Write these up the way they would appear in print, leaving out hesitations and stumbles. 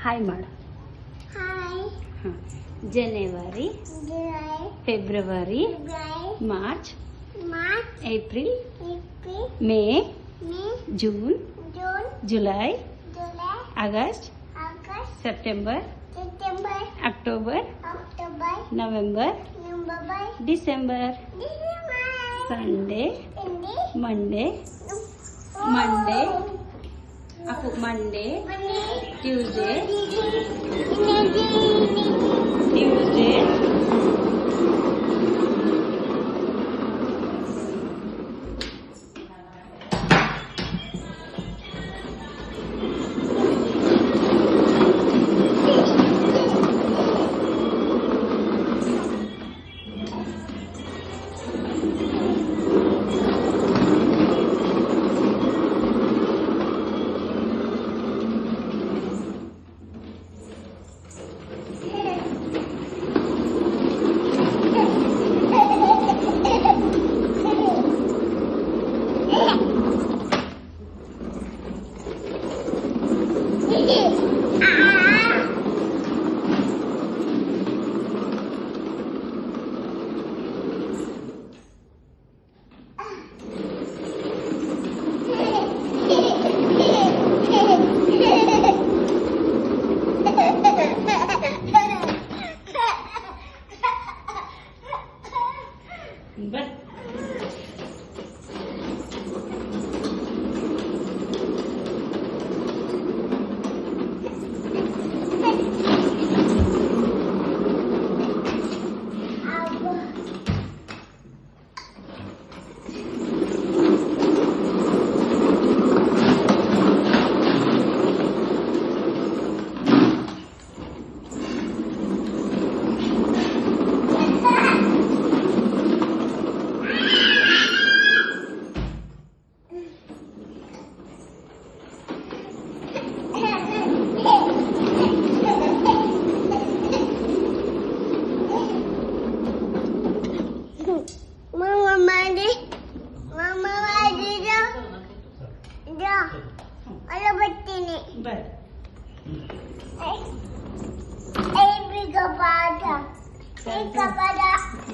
Hi ಮಾಡು. January, February, March, April, May, June, July, August, September, October, November, December. Sunday, Monday, Tuesday,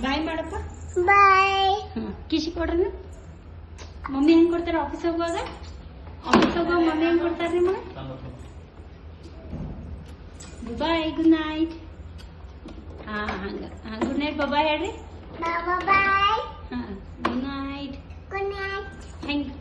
bye ಮಾಡಪ್ಪ. Bye. ಕಿಶಿ ಕೊಡ್ರಿ. Mummy ಹೆಂಗ್ ಕೊಡ್ತಾರೆ office ಹೋಗುವಾಗ? Mummy ಹೆಂಗ್ ಕೊಡ್ತಾರೆ ನಿಮಗೆ? Bye, good night. Good night bye ಹೇಳ್ರಿ. ಬಾಯ್. Good night. ಹೆಂಗ್